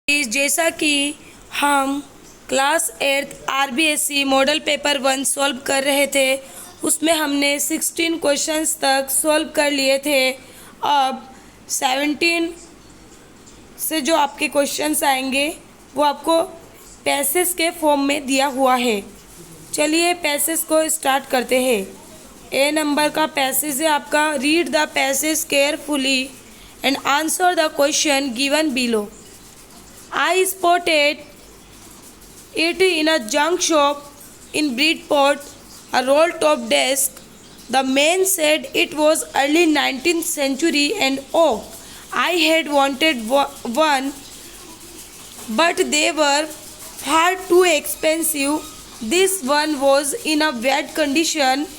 जैसा कि हम class 8 RBSC model paper 1 solve कर रहे थे, उसमें हमने 16 क्वेश्चंस तक सॉल्व कर लिए थे। अब 17 से जो आपके क्वेश्चंस आएंगे वो आपको पैसेज के फॉर्म में दिया हुआ है। चलिए पैसेज को स्टार्ट करते हैं। ए नंबर का पैसेज है आपका, read the passage carefully and answer the question given below. I spotted it in a junk shop in Bridport, a roll-top desk. The man said it was early 19th century and oak. I had wanted one, but they were far too expensive. This one was in a bad condition,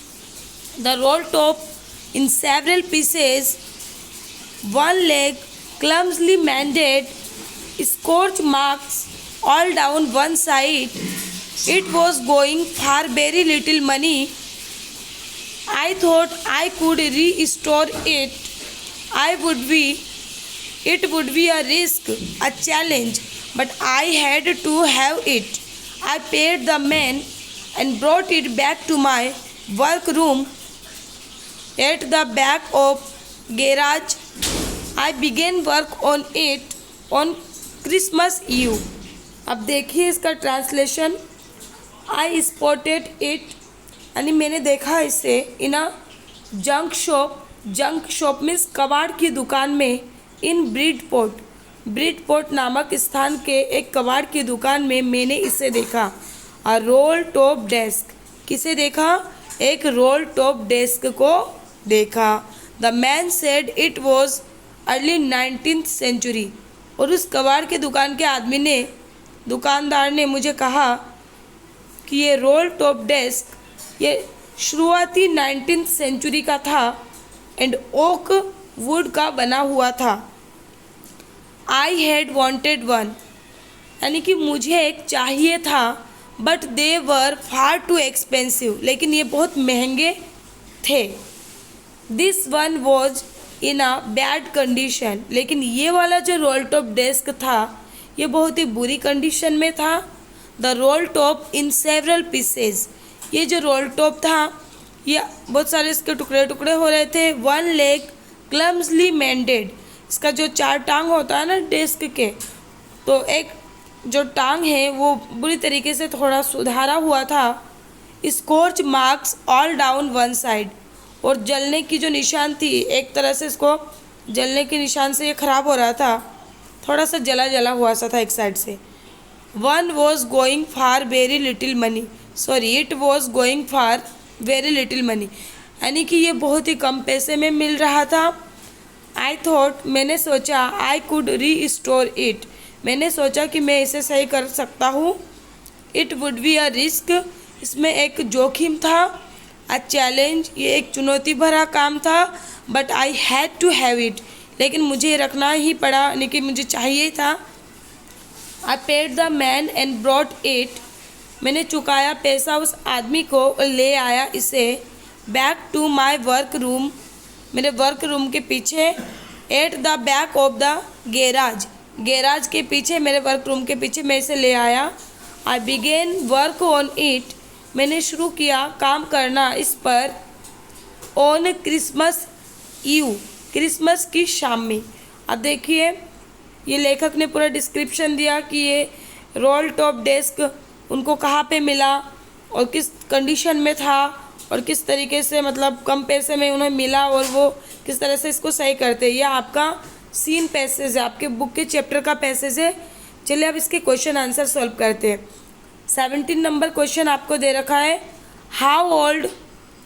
the roll-top in several pieces, one leg clumsily mended, scorch marks all down one side. It was going for very little money. I thought I could restore it. It would be a risk, a challenge, but I had to have it. I paid the man and brought it back to my workroom at the back of garage. I began work on it on Christmas Eve. अब देखिए इसका translation. I spotted it यानी मैंने देखा इसे in a junk shop. Junk shop means कबाड़ की दुकान में। इन ब्रिडपोर्ट नामक स्थान के एक कबाड़ की दुकान में मैंने इसे देखा। अ रोल टॉप डेस्क, किसे देखा? एक रोल टॉप डेस्क को देखा। The man said it was early 19th century, और उस कबाड़ के दुकान के दुकानदार ने मुझे कहा कि ये रोल टॉप डेस्क ये शुरुआती 19th सेंचुरी का था एंड ओक वुड का बना हुआ था। आई हैड वॉन्टेड वन यानी कि मुझे एक चाहिए था, but they were far too expensive, लेकिन ये बहुत महंगे थे। This one was in a bad condition, लेकिन ये वाला जो रोल टॉप डेस्क था ये बहुत ही बुरी कंडीशन में था। The roll top in several pieces, ये जो रोल टॉप था ये बहुत सारे इसके टुकड़े टुकड़े हो रहे थे। वन लेग क्लम्सली मेंडेड, इसका जो 4 टांग होता है ना डेस्क के, तो एक जो टांग है वो बुरी तरीके से थोड़ा सुधारा हुआ था। Scotch marks all down one side, और जलने की जो निशान थी, एक तरह से इसको जलने के निशान से ये ख़राब हो रहा था, थोड़ा सा जला जला हुआ सा था एक साइड से। One was going for very little money, it was going for very little money, यानी कि ये बहुत ही कम पैसे में मिल रहा था। आई थॉट, मैंने सोचा, आई कुड रीस्टोर इट, मैंने सोचा कि मैं इसे सही कर सकता हूँ। It would be a risk, इसमें एक जोखिम था। अ चैलेंज, ये एक चुनौती भरा काम था। But I had to have it, लेकिन मुझे रखना ही पड़ा, यानी कि मुझे चाहिए था। I paid the man and brought it, मैंने चुकाया पैसा उस आदमी को और ले आया इसे। Back to my work room, मेरे वर्क रूम के पीछे। At the back of the garage के पीछे, मेरे वर्क रूम के पीछे मैं इसे ले आया। आई बिगेन वर्क ऑन इट, मैंने शुरू किया काम करना इस पर। ऑन क्रिसमस ईव, क्रिसमस की शाम में। अब देखिए ये लेखक ने पूरा डिस्क्रिप्शन दिया कि ये रोल टॉप डेस्क उनको कहाँ पे मिला और किस कंडीशन में था और किस तरीके से, मतलब कम पैसे में उन्हें मिला और वो किस तरह से इसको सही करते हैं। यह आपका सीन पैसेज है, आपके बुक के चैप्टर का पैसेज है। चलिए अब इसके क्वेश्चन आंसर सॉल्व करते हैं। 17 नंबर क्वेश्चन आपको दे रखा है, how old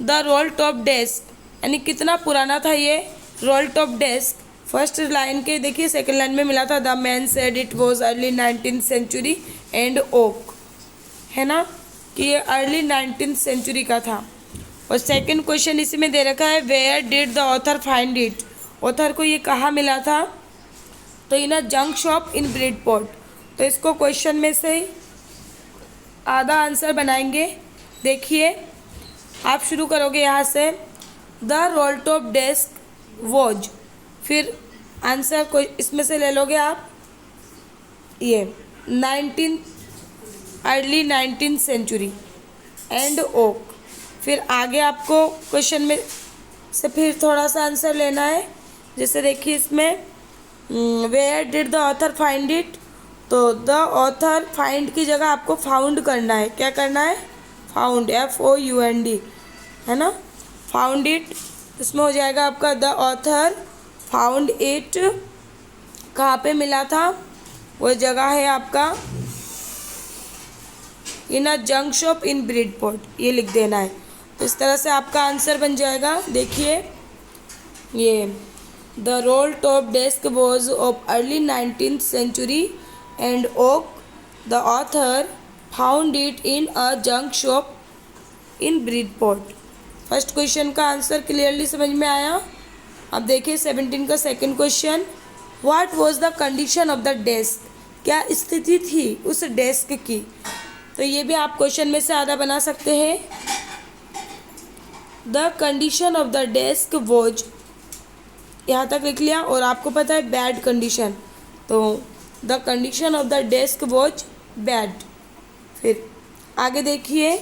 the roll top desk, यानी कितना पुराना था ये roll top desk. First line के देखिए, सेकंड लाइन में मिला था the man said it was early 19th century and oak, है ना कि ये अर्ली 19th सेंचुरी का था। और सेकंड क्वेश्चन इसी में दे रखा है, where did the author find it, author को ये कहाँ मिला था? तो in a junk shop in Bridport. तो इसको क्वेश्चन में से आधा आंसर बनाएंगे। देखिए आप शुरू करोगे यहाँ से, the roll top desk was, फिर आंसर को इसमें से ले लोगे आप। ये 19 early 19th century and okay. फिर आगे आपको क्वेश्चन में से फिर थोड़ा सा आंसर लेना है। जैसे देखिए इसमें where did the author find it, तो द ऑथर फाइंड की जगह आपको फाउंड करना है। क्या करना है? फाउंड, FOUND, है ना। फाउंड इट, इसमें हो जाएगा आपका द ऑथर फाउंड इट। कहाँ पे मिला था? वो जगह है आपका in a junk shop in Bridport, ये लिख देना है। तो इस तरह से आपका आंसर बन जाएगा। देखिए ये the roll top desk was of early 19th century and oak. The author found it in a junk shop in Bridport. First question का आंसर क्लियरली समझ में आया। अब देखिए 17 का second question, what was the condition of the desk, क्या स्थिति थी उस डेस्क की। तो ये भी आप क्वेश्चन में से आधा बना सकते हैं। The condition of the desk was, यहाँ तक लिख लिया, और आपको पता है बैड कंडीशन, तो the condition of the desk was bad. फिर आगे देखिए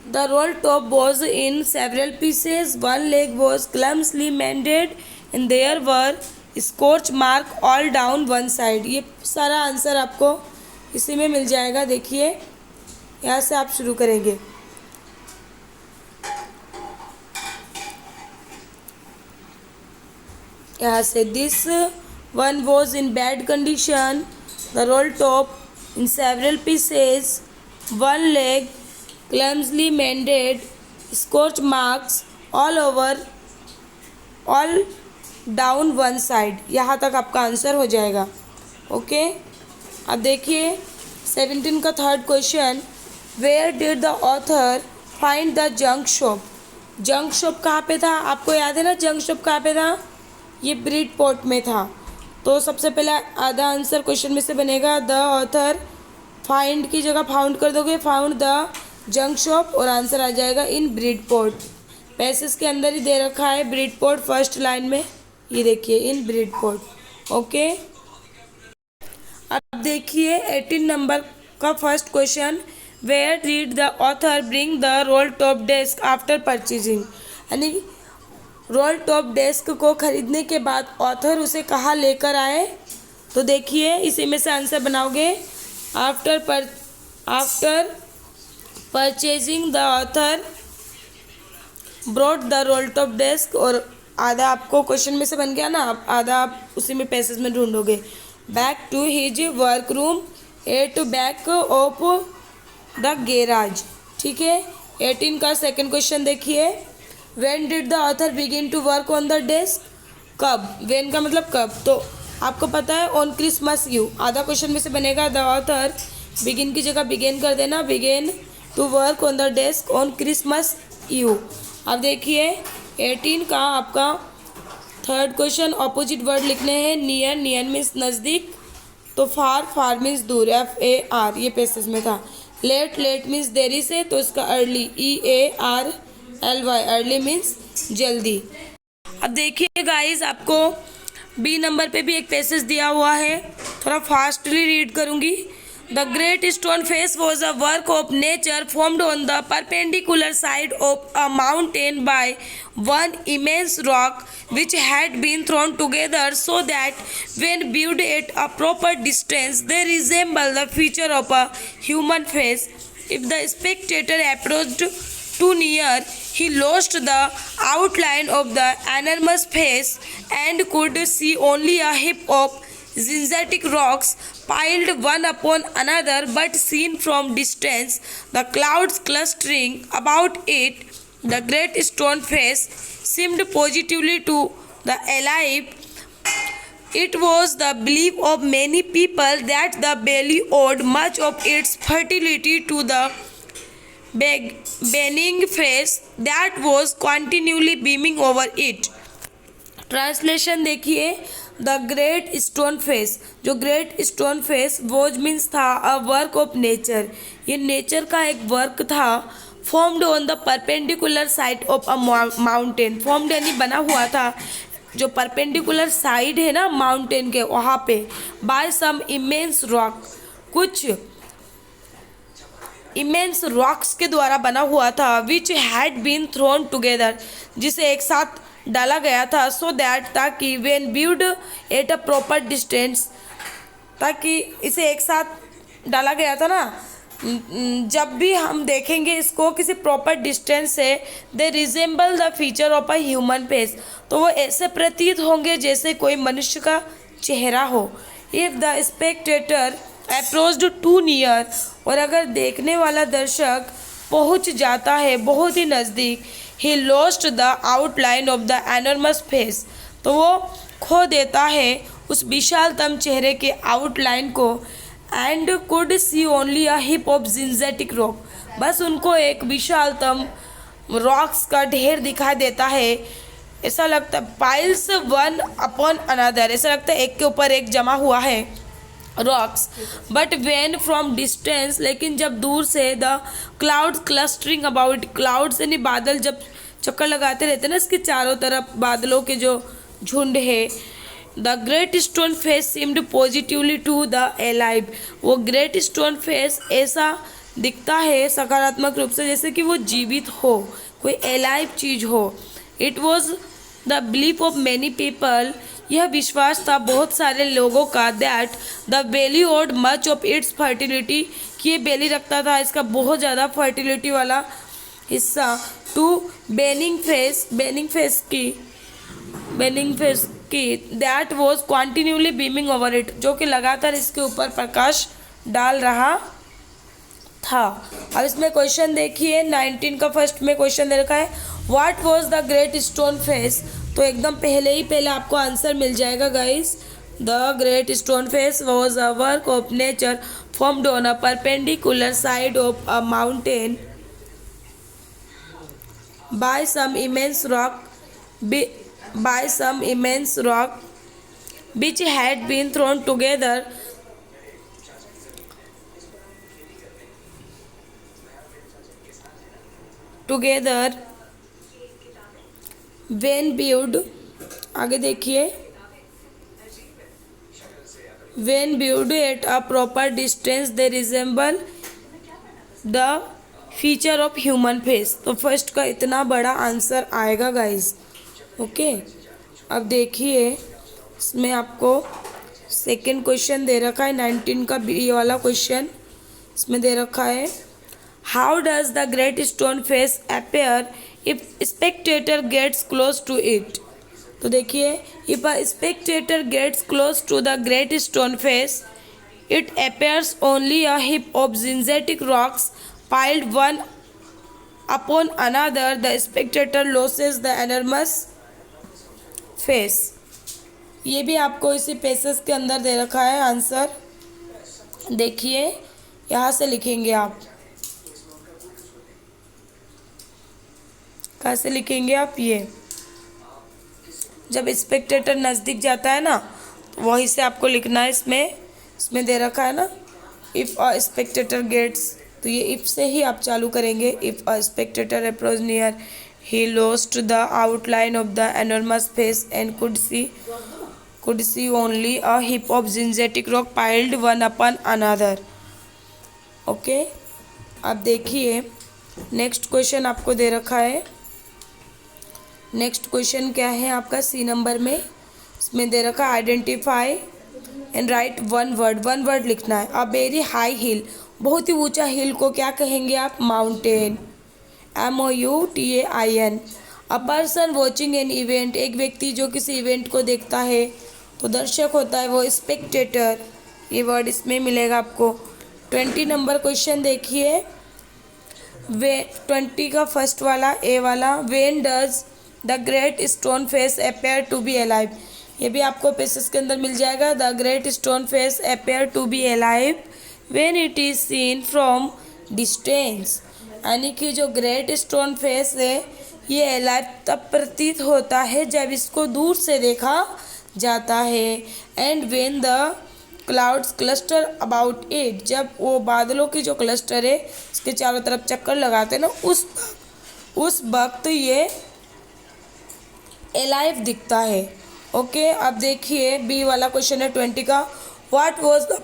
the roll top was in several pieces, one leg was clumsily mended and there were scotch mark all down one side. ये सारा आंसर आपको इसी में मिल जाएगा। देखिए यहाँ से आप शुरू करेंगे। यहाँ से this one was in bad condition, the roll top in several pieces, one leg clumsily mended, scorch marks all over, all down one side। यहाँ तक आपका आंसर हो जाएगा। ओके, अब देखिए 17 का third question, where did the author find the junk shop. Junk shop कहाँ पे था? आपको याद है ना जंक शॉप कहाँ पे था? ये ब्रिडपोर्ट में था। तो सबसे पहले आधा आंसर क्वेश्चन में से बनेगा द ऑथर, फाइंड की जगह फाउंड कर दोगे, फाउंड द जंक शॉप, और आंसर आ जाएगा इन ब्रिडपोर्ट। पैसेज के अंदर ही दे रखा है ब्रिडपोर्ट फर्स्ट लाइन में, ये देखिए इन ब्रिडपोर्ट। ओके, अब देखिए 18 नंबर का first question, where did the author bring the roll top desk after purchasing. यानी रोल टॉप डेस्क को खरीदने के बाद ऑथर उसे कहाँ लेकर आए। तो देखिए इसी में से आंसर बनाओगे। After purchasing the author brought the roll top desk, और आधा आपको क्वेश्चन में से बन गया ना, आधा आप उसी में पैसेज में ढूंढोगे। Back to his work room at back of the garage. ठीक है, 18 का सेकंड क्वेश्चन देखिए, when did the author begin to work on the desk. कब, व्हेन का मतलब कब, तो आपको पता है ऑन क्रिसमस ईव। आधा क्वेश्चन में से बनेगा द ऑथर, बिगिन की जगह बिगेन कर देना, begin to work on the desk on Christmas Eve. अब देखिए 18 का आपका थर्ड क्वेश्चन, ऑपोजिट वर्ड लिखने हैं। नियर, नियर मीन्स नज़दीक, तो फार, फार मीन्स दूर, FAR, ये पैसेज में था। लेट, लेट मीन्स देरी से, तो इसका अर्ली, EARLY, अर्ली मीन्स जल्दी। अब देखिए गाइस आपको B नंबर पे भी एक पैसेज दिया हुआ है, थोड़ा फास्टली रीड करूँगी। The great stone face was a work of nature formed on the perpendicular side of a mountain by one immense rock which had been thrown together so that when viewed at a proper distance they resemble the feature of a human face. If the spectator approached too near, he lost the outline of the enormous face and could see only a heap of zinzatic rocks piled one upon another, but seen from distance, the clouds clustering about it, the great stone face seemed positively to the alive. It was the belief of many people that the valley owed much of its fertility to the benign face that was continually beaming over it. Translation देखिए, the great stone face, जो great stone face was means था a work of nature, ये nature का एक work था। Formed on the perpendicular side of a mountain, formed यानी बना हुआ था जो परपेंडिकुलर साइड है ना माउंटेन के वहाँ पे, बाय सम इमेंस रॉक, कुछ इमेंस रॉक्स के द्वारा बना हुआ था, which had been thrown together, जिसे एक साथ डाला गया था, सो दैट, ताकि when viewed at a proper distance, ताकि इसे एक साथ डाला गया था ना, जब भी हम देखेंगे इसको किसी प्रॉपर डिस्टेंस से, they resemble the feature of a human face, तो वो ऐसे प्रतीत होंगे जैसे कोई मनुष्य का चेहरा हो। If the spectator approached too near, और अगर देखने वाला दर्शक पहुंच जाता है बहुत ही नज़दीक, ही lost the outline of the enormous face, तो वो खो देता है उस विशालतम चेहरे के आउटलाइन को, and could see only a heap of gigantic rock, बस उनको एक विशालतम रॉक्स का ढेर दिखाई देता है। ऐसा लगता है पाइल्स वन अपॉन अनदर, ऐसा लगता है एक के ऊपर एक जमा हुआ है rocks, but when from distance, लेकिन जब दूर से, the clouds clustering about, clouds यानी बादल जब चक्कर लगाते रहते हैं ना इसके चारों तरफ, बादलों के जो झुंड है, the great stone face seemed positively to the alive, वो ग्रेट स्टोन फेस ऐसा दिखता है सकारात्मक रूप से जैसे कि वो जीवित हो, कोई एलाइव चीज़ हो। It was the belief of many people, यह विश्वास था बहुत सारे लोगों का, that the valley owed much of its fertility, कि ये वैली रखता था इसका बहुत ज़्यादा फर्टिलिटी वाला हिस्सा, टू बेनिंग फेस की that was continually beaming over it, जो कि लगातार इसके ऊपर प्रकाश डाल रहा था। अब इसमें क्वेश्चन देखिए 19 का फर्स्ट में क्वेश्चन दे रखा है, what was the great stone face, तो एकदम पहले आपको आंसर मिल जाएगा guys. The great stone face was a work of nature formed on a perpendicular side of a mountain by some immense rock which had been thrown together when viewed, आगे देखिए, when viewed at a proper distance they resemble the feature of human face, तो first का इतना बड़ा answer आएगा guys. Okay, अब देखिए इसमें आपको सेकंड क्वेश्चन दे रखा है 19 का बी वाला क्वेश्चन, इसमें दे रखा है, how does the great stone face appear if spectator gets close to it, तो देखिए, if a spectator gets close to the great stone face it appears only a heap of gigantic rocks piled one upon another, the spectator loses the enormous face। ये भी आपको इसी pieces के अंदर दे रखा है आंसर, देखिए यहाँ से लिखेंगे आप, कहाँ से लिखेंगे आप, ये जब स्पेक्टेटर नज़दीक जाता है ना तो वहीं से आपको लिखना है, इसमें दे रखा है ना, इफ़ अ स्पेक्टेटर गेट्स, तो ये इफ से ही आप चालू करेंगे, if a spectator approach near he lost the outline of the enormous face and could see only a heap of gigantic rock piled one upon another. Okay, अब देखिए next question आपको दे रखा है, नेक्स्ट क्वेश्चन क्या है आपका सी number में, इसमें दे रखा है identify and write one word लिखना है। अ वेरी हाई हिल, बहुत ही ऊंचा हिल को क्या कहेंगे आप, mountain, MOUNTAIN। A person watching an event, एक व्यक्ति जो किसी इवेंट को देखता है तो दर्शक होता है वो स्पेक्टेटर, ये वर्ड इसमें मिलेगा आपको। 20 नंबर क्वेश्चन देखिए, 20 का फर्स्ट वाला ए वाला, when does the great stone face appear to be alive, ये भी आपको पेसेस के अंदर मिल जाएगा। The great stone face appear to be alive when it is seen from distance, यानी कि जो ग्रेट स्टोन फेस है ये अलाइव तब प्रतीत होता है जब इसको दूर से देखा जाता है। And when the clouds cluster about it, जब वो बादलों की जो क्लस्टर है इसके चारों तरफ चक्कर लगाते हैं ना, उस वक्त ये अलाइव दिखता है। ओके, अब देखिए बी वाला क्वेश्चन है 20 का। What was the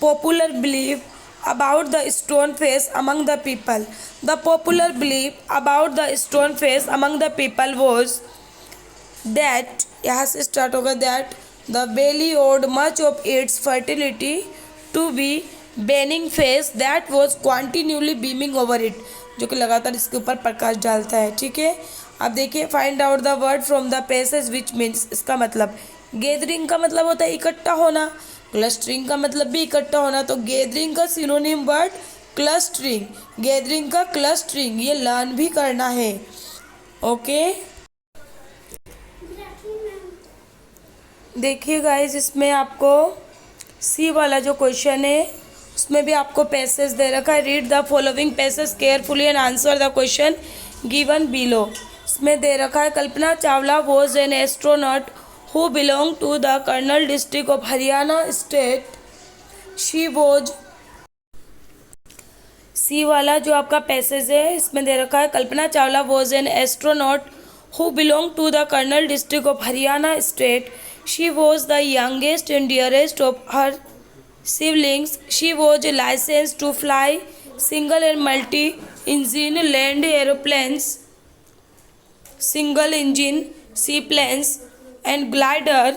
popular believe about the stone face among the people? The popular believe about the stone face among the people was that, यहाँ से स्टार्ट होगा, that the valley owed much of its fertility to be benign face that was continually beaming over it, जो कि लगातार इसके ऊपर प्रकाश डालता है। ठीक है, अब देखिए find out the word from the passage which means, इसका मतलब गैदरिंग का मतलब होता है इकट्ठा होना, क्लस्टरिंग का मतलब भी इकट्ठा होना, तो गैदरिंग का सिनोनिम वर्ड क्लस्टरिंग, गैदरिंग का क्लस्टरिंग, ये लर्न भी करना है। ओके, देखिए गाइस, इसमें आपको सी वाला जो क्वेश्चन है उसमें भी आपको पैसेज दे रखा है। Read the following passage carefully and answer the question given below. इसमें दे रखा है Kalpana Chawla was an astronaut who belong to the Karnal district of Haryana state. She was, see वाला जो आपका पैसेज है इसमें दे रखा है Kalpana Chawla was an astronaut who belonged to the Karnal district of Haryana state. She was the youngest and dearest of her siblings. She was licensed to fly single and multi-engine land aeroplanes, single engine seaplanes and glider.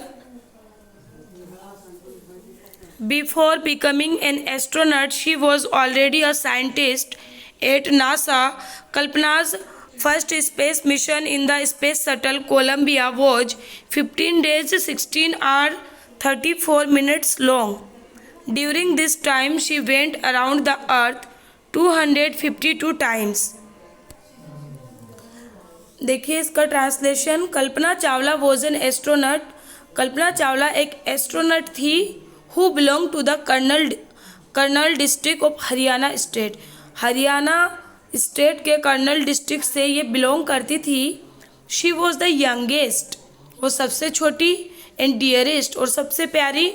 Before becoming an astronaut, she was already a scientist at NASA. Kalpana's first space mission in the space shuttle Columbia was 15 days, 16 hours, 34 minutes long. During this time, she went around the earth 252 times. देखिए इसका translation, Kalpana Chawla was an astronaut, Kalpana Chawla एक astronaut थी, who belong to the Karnal district of Haryana state, Haryana state के Karnal district से ये belong करती थी। She was the youngest, वो सबसे छोटी, एंड डियरेस्ट और सबसे प्यारी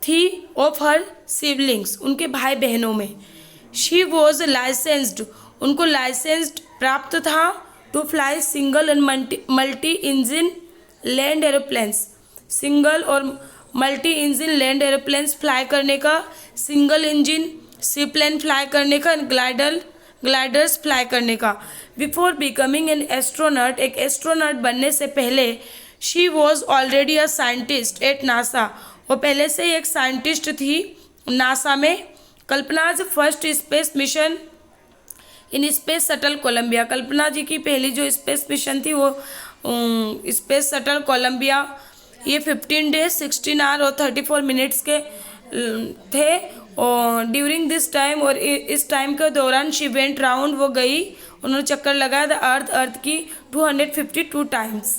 थी, ऑफ हर सिबलिंग्स, उनके भाई बहनों में। शी वॉज लाइसेंस्ड, उनको लाइसेंस्ड प्राप्त था, to fly single and multi engine land aeroplanes, single और multi engine land aeroplanes fly करने का, सिंगल इंजन सीप्लेन फ्लाई करने का, ग्लाइडर्स फ्लाई करने का। बिफोर बिकमिंग एन एस्ट्रोनॉट, एक एस्ट्रोनॉट बनने से पहले, she was already a scientist at NASA, वो पहले से ही एक साइंटिस्ट थी नासा में। Kalpana's first space mission in space shuttle Columbia, Kalpana ji की पहली जो स्पेस मिशन थी वो स्पेस शटल कोलंबिया, ये 15 डेज 16 आवर और 34 मिनट्स के थे। और ड्यूरिंग दिस टाइम, और इस टाइम के दौरान, शी वेंट राउंड, वो गई, उन्होंने चक्कर लगाया द अर्थ की 252 टाइम्स।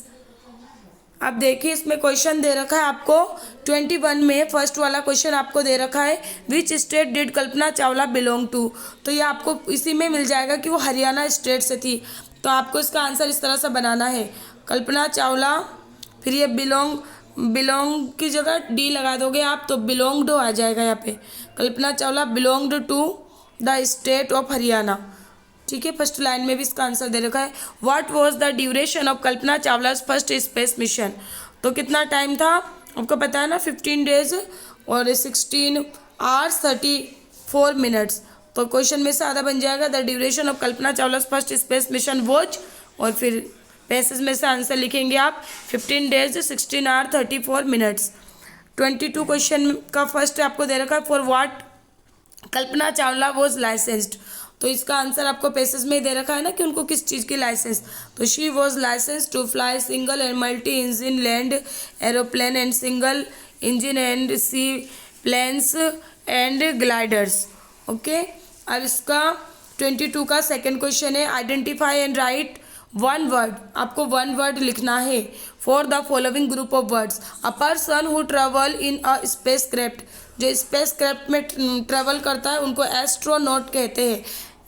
अब देखिए इसमें क्वेश्चन दे रखा है आपको 21 में, फर्स्ट वाला क्वेश्चन आपको दे रखा है, which state did Kalpana Chawla belong to, तो ये आपको इसी में मिल जाएगा कि वो हरियाणा स्टेट से थी। तो आपको इसका आंसर इस तरह से बनाना है, कल्पना चावला, फिर ये बिलोंग की जगह डी लगा दोगे आप, तो बिलोंग्ड आ जाएगा यहाँ पे, Kalpana Chawla belonged to the state of Haryana. ठीक है, फर्स्ट लाइन में भी इसका आंसर दे रखा है। What was the duration of Kalpana Chawla's first space mission, तो कितना टाइम था आपको पता है ना, 15 डेज और 16 आवर्स 34 मिनट्स, तो क्वेश्चन में से आधा बन जाएगा the duration of Kalpana Chawla's first space mission was, और फिर पैसेज में से आंसर लिखेंगे आप 15 डेज 16 आवर 34 मिनट्स। 22 क्वेश्चन का फर्स्ट आपको दे रखा है, for what Kalpana Chawla was licensed, तो इसका आंसर आपको पैसेज में दे रखा है ना कि उनको किस चीज़ की लाइसेंस, तो she was licence to fly single and multi engine land aeroplane and single engine and sea planes and gliders. Okay, अब इसका 22 का सेकेंड क्वेश्चन है, identify and write one word, आपको वन वर्ड लिखना है for the following group of words. A person who travel in a space craft, जो space craft में travel करता है उनको एस्ट्रोनॉट कहते हैं,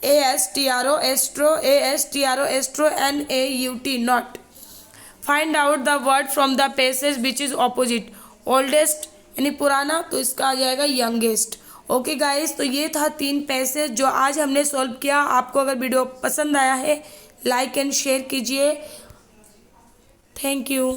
ASTRO astro, ASTRO astro, NAUT not. Find out the word from the passage which is opposite, oldest यानी पुराना, तो इसका आ जाएगा यंगेस्ट। ओके गाइस, तो ये था 3 पैसेज जो आज हमने सॉल्व किया। आपको अगर वीडियो पसंद आया है लाइक एंड शेयर कीजिए। Thank you.